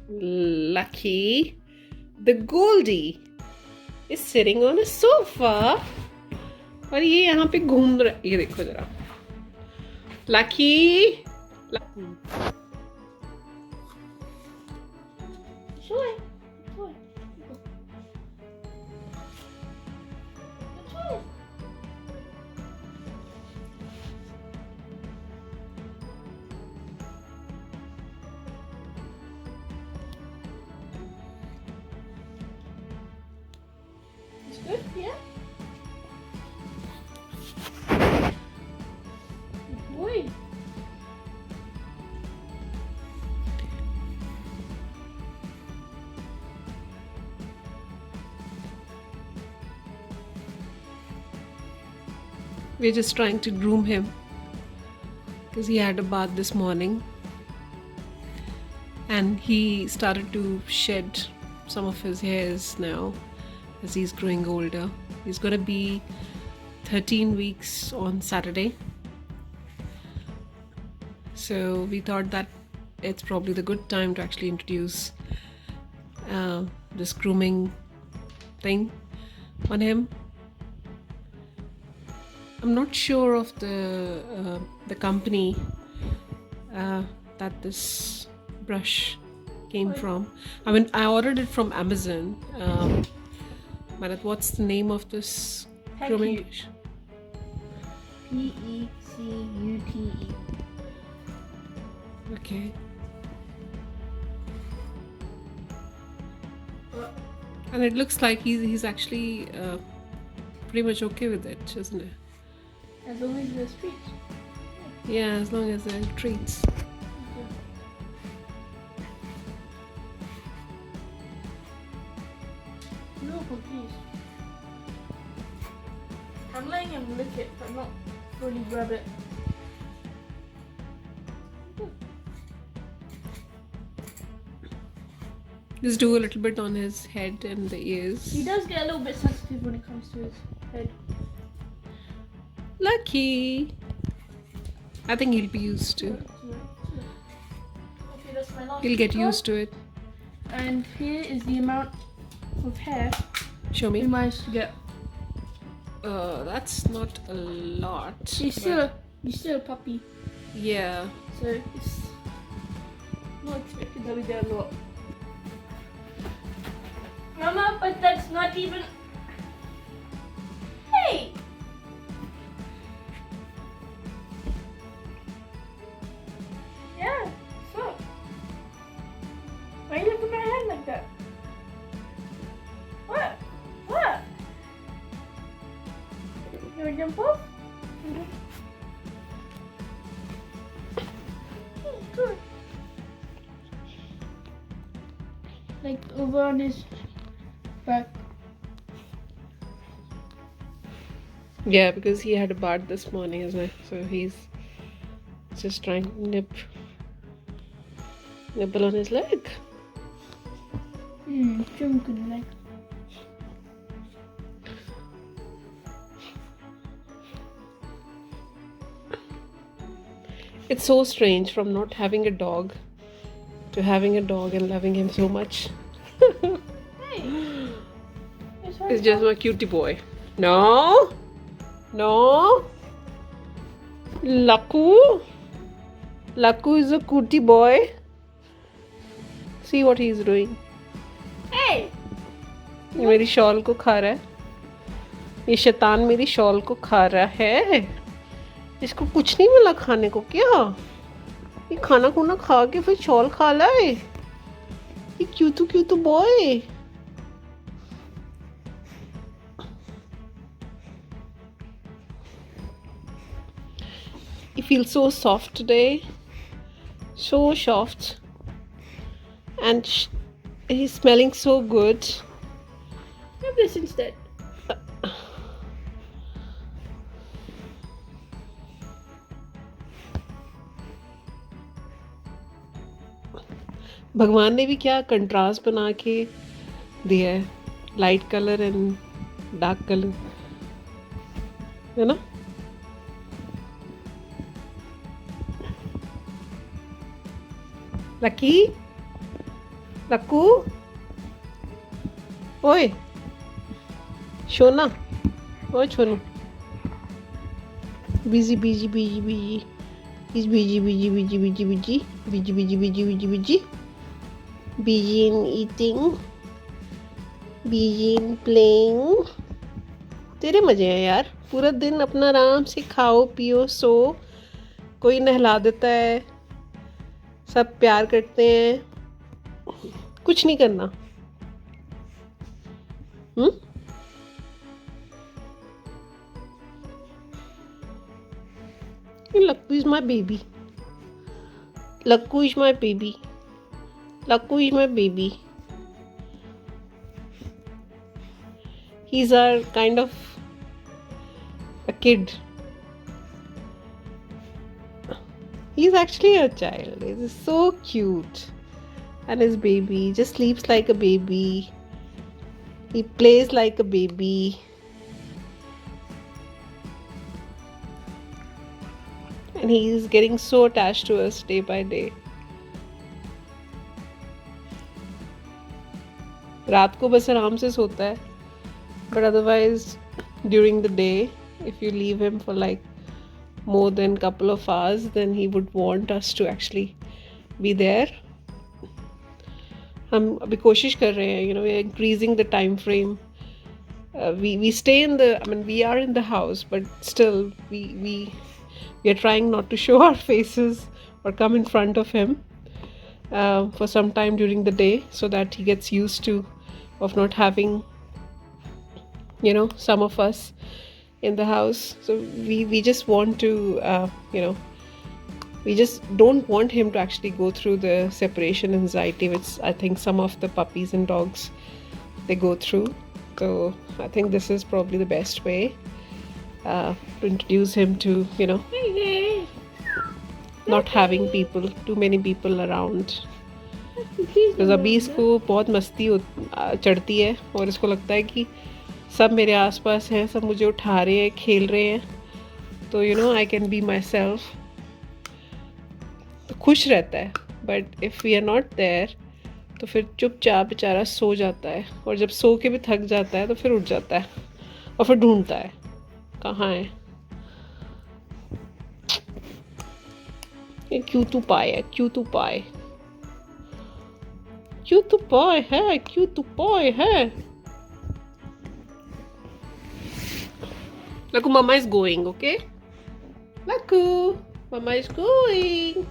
Lucky. The Goldy is sitting on a sofa. और ये यहाँ पे घूम रहा है. ये देखो जरा. Lucky. Good, yeah. Good boy. We're just trying to groom him because he had a bath this morning and he started to shed some of his hairs now as he's growing older. He's gonna be 13 weeks on Saturday, so we thought that it's probably the good time to actually introduce this grooming thing on him. I'm not sure of the company that this brush came from. I mean, I ordered it from Amazon. But what's the name of this grooming brush? P-E-C-U-T-E. Okay. And it looks like he's actually pretty much okay with it, isn't it? As long as there's treats. Yeah, as long as there are treats. No, confused. I'm letting him lick it, but not fully grab it. Just do a little bit on his head and the ears. He does get a little bit sensitive when it comes to his head. Lucky. I think he'll be used to. Okay, that's my last He'll get one. used to it. And here is the amount of hair Show we me. managed to get. That's not a lot. He's still a puppy, Yeah. so it's not expected that we get a lot. Mama, but that's not even. Hey! Yeah, so. Why are you looking at my hand like that? What? What? You wanna jump off? Good. Like over on his back. Yeah, because he had a bath this morning, isn't it? So he's just trying to nibble on his leg. Jim could like. It's so strange from not having a dog to having a dog and loving him so much. Hey! It's just my cutie boy. No! No! Laku! Laku is a cutie boy. See what he's doing. Hey! ये मेरी shawl को खा रहा है. ये शैतान मेरी shawl को खा रहा है. इसको कुछ नहीं मिला खाने को क्या? ये खाना खुना खा के फिर शॉल खा ला है. ये क्यूटू boy. He feels so soft today. So soft. And he's smelling so good. Have this instead. भगवान ने भी क्या कंट्रास्ट बना के दिया है. Light colour and dark colour, है ना? Lucky? लक्कू ओए शोना ओए छोनू busy busy busy busy he's busy busy busy busy busy busy busy busy busy busy busy in eating busy in playing तेरे मजे हैं यार पूरा दिन अपना आराम से खाओ पियो सो कोई नहला देता है सब प्यार करते हैं कुछ नहीं करना Lakku is my baby. Lakku is my baby. Lakku is my baby. He's our kind of a kid. He's actually a child. He's so cute. And his baby just sleeps like a baby. He plays like a baby. And he's getting so attached to us day by day. रात को बस आराम से सोता है, but otherwise during the day, if you leave him for like more than couple of hours, then he would want us to actually be there. हम अभी कोशिश कर रहे हैं, we are increasing the time frame. We stay in the, we are in the house, but still we are trying not to show our faces or come in front of him for some time during the day, so that he gets used to of not having some of us in the house. So we just want to we just don't want him to actually go through the separation anxiety, which I think some of the puppies and dogs they go through. So I think this is probably the best way to introduce him to not having too many people around. Because अभी इसको बहुत मस्ती चढ़ती है और इसको लगता है कि सब मेरे आसपास हैं, सब मुझे उठा रहे हैं, खेल रहे हैं, तो I can be myself. तो खुश रहता है. But if we are not there, तो फिर चुपचाप बेचारा सो जाता है, और जब सो के भी थक जाता है तो फिर उठ जाता है और फिर ढूंढता है कहाँ है. ये क्यूटीपाई है, क्यूटीपाई है, क्यूटीपाई है. Laku, mama is going, okay? Laku, mama is going.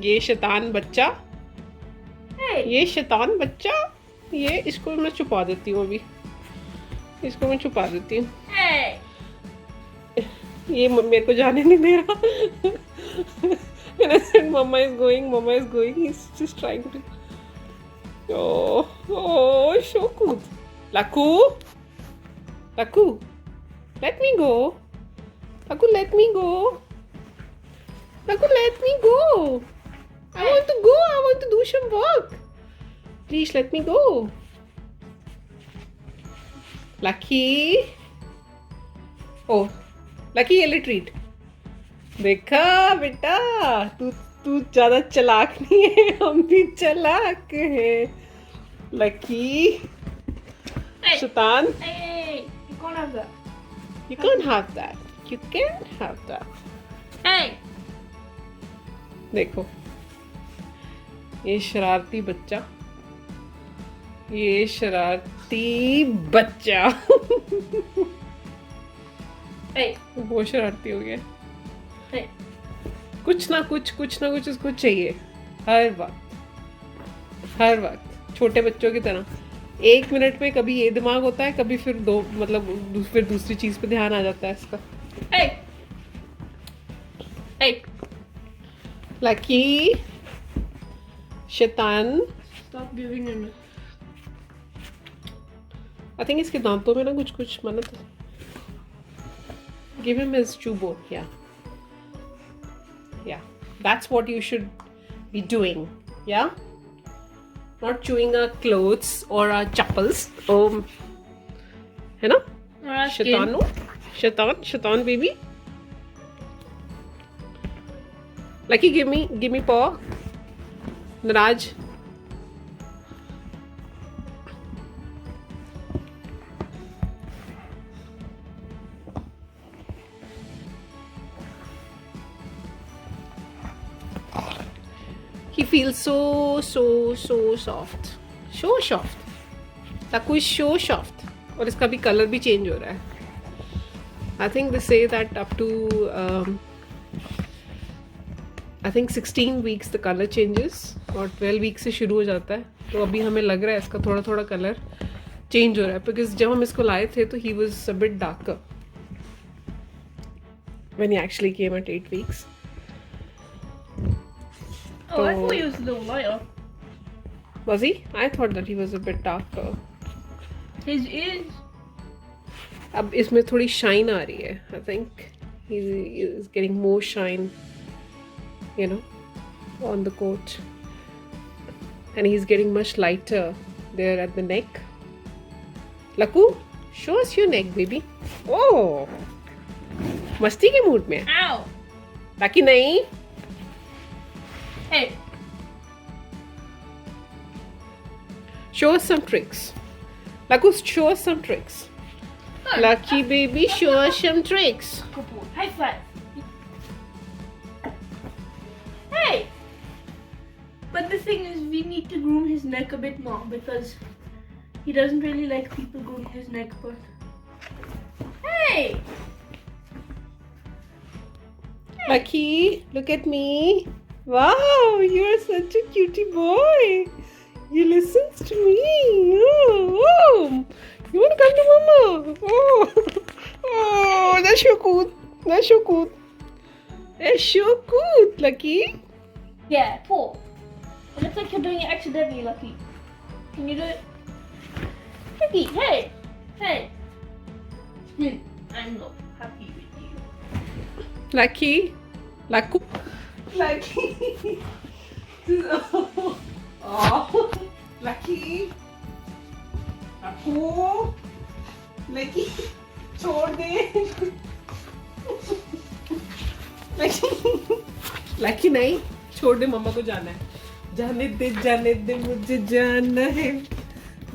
ये शैतान बच्चा, ये शैतान बच्चा, ये इसको मैं छुपा देती हूँ अभी, इसको मैं छुपा देती हूँ. ये मेरे को जाने नहीं दे रहा. And I said, Mama is going, Mama is going. He's just trying to. Oh, so good. Laku, Laku, let me go. Laku, let me go. Laku, let me go. I want to go. I want to do some work. Please let me go. Lucky. Oh, Lucky, ये ले treat. देखा बेटा, तू ज्यादा चालाक नहीं है, हम भी चालाक हैं. लकी, शैतान. You can't have that. You can't have that. You can't have that. Hey. देखो, ये शरारती बच्चा, ये शरारती बच्चा. Hey. बहुत शरारती हो गया. Hey. कुछ ना कुछ उसको चाहिए हर वक्त छोटे बच्चों की तरह. 1 मिनट में कभी ये दिमाग होता है, कभी फिर फिर दूसरी चीज पे ध्यान आ जाता है इसका. Hey. Hey. लकी, शैतान. Stop giving him. I think इसके दांतों में ना कुछ मन्नत. Give him his chew bone. Yeah, that's what you should be doing. Yeah, not chewing our clothes or our chappals. है ना? शैतानो, शैतान baby. Lucky, give me paw. Naraj. He feels so soft. So soft. Taku is so soft. और इसका भी colour भी change हो रहा है. I think they say that up to I think 16 weeks the color changes और 12 weeks से शुरू हो जाता है. तो अभी हमें लग रहा है इसका थोड़ा थोड़ा कलर चेंज हो रहा है, बिकॉज जब हम इसको लाए थे तो he was a bit darker when he actually came at 8 weeks. Oh, I thought he was a little lighter. Was he? I thought that he was a bit darker. His ears. अब इसमें थोड़ी shine आ रही है. I think he is getting more shine, you know, on the coat, and he's getting much lighter there at the neck. Laku, show us your neck, baby. Oh, मस्ती के mood में. Ow. ताकि नहीं. Hey. Show us some tricks. Laku, show us some tricks. Lucky baby, show us some tricks. Good boy. High five. Hey. But the thing is, we need to groom his neck a bit more because he doesn't really like people grooming his neck. But hey. Lucky, look at me. Wow, you are such a cutie boy. You listens to me. Oh. You want to come to mama? Oh, that's so cute. That's so cute. That's so cute, Lucky. Yeah, pull. It looks like you're doing it accidentally, Lucky. Can you do it? Lucky, hey. Hey. I'm not happy with you. Lucky. Lucky. Lucky. Oh. Lucky. Lucky. Lucky. छोड़ दे. Lucky नहीं. छोड़ दे, मम्मा को जाना है. जाने दे मुझे जाना है.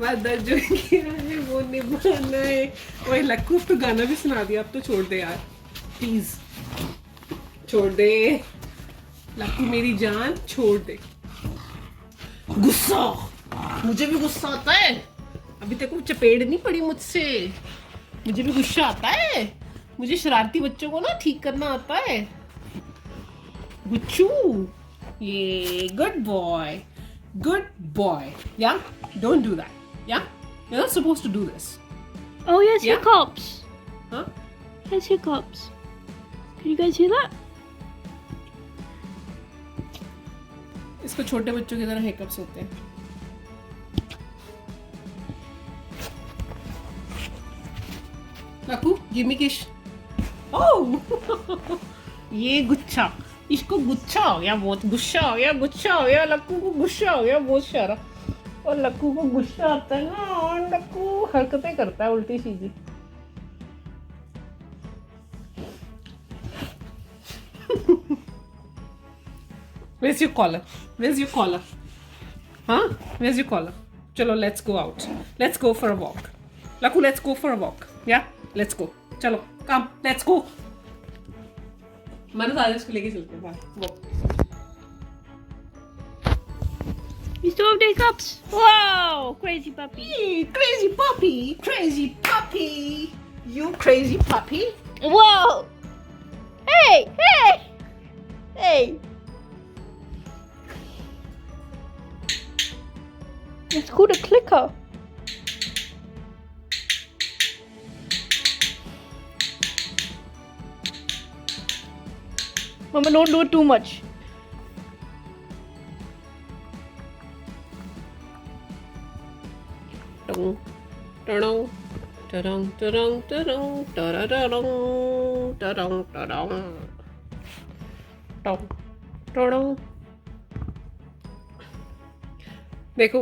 वादा जो किया है वो निभाना है. ओए लक्कू, अब तो गाना भी सुना दिया. अब तो छोड़ दे यार, प्लीज छोड़ दे. लक्कू मेरी जान, छोड़ दे. गुस्सा, मुझे भी गुस्सा आता है. अभी तक वो चपेट नहीं पड़ी मुझसे. मुझे भी गुस्सा आता है. मुझे शरारती बच्चों को ना ठीक करना आता है. गुच्चू, ये good boy. Yeah, don't do that. Yeah, you're not supposed to do this. Oh, yes, Yeah? hiccups. Huh? Yes, hiccups. Can you guys hear that? इसको छोटे बच्चों की तरह हिकअप्स होते हैं. Lakku, give me kiss. Oh, ये गुच्छा. इसको गुच्छा हो गया, बहुत गुस्सा हो गया. लक्कू को गुस्सा हो गया बहुत सारा. और लक्कू को गुस्सा आता है ना, और लक्कू हरकतें करता है उल्टी सीधी. Where's your collar? Huh? Where's your collar? Chalo, let's go out. Let's go for a walk. Laku, let's go for a walk. Yeah? Let's go. Chalo, come. Let's go. Manoj आज इसको लेके चलते हैं बाहर. Walk. You still have the hiccups? Wow, crazy puppy. Crazy puppy. You crazy puppy. Whoa. Hey. It's called a clicker. Mama, don't do it too much. देखो,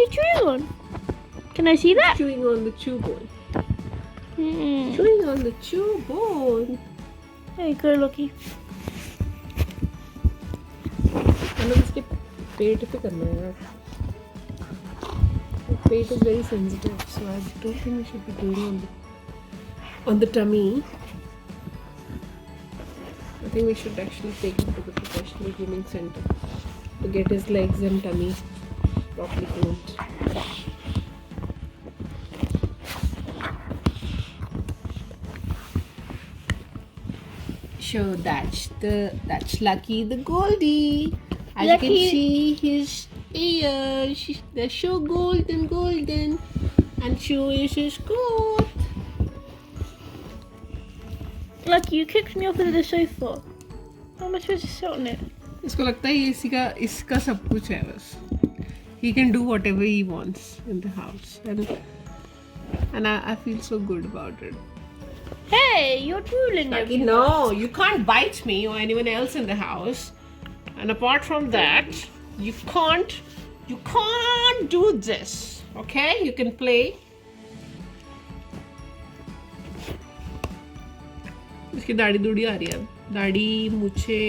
you chewing on? Can I see that? Chewing on the chew bone. Hmm. Chewing on the chew bone. There you go, Lucky. मतलब इसके पेट पे करना है यार. The pate is very sensitive, so I don't think we should be doing on the tummy. I think we should actually take him to the professional grooming center to get his legs and tummy properly groomed. So that's Lucky the Goldy. As you can Lucky. see, his ears, they're so golden, and so is his coat. Lucky, you kicked me off of the sofa. How am I supposed to sit on it? इसको लगता है ये इसका सब कुछ है बस. He can do whatever he wants in the house, and I feel so good about it. Hey, you're drooling Lucky, everywhere. no, you can't bite me or anyone else in the house. And apart from that, you can't do this. Okay? You can play. इसकी दाढ़ी दूढ़ी आ रही है. दाढ़ी, मूछे,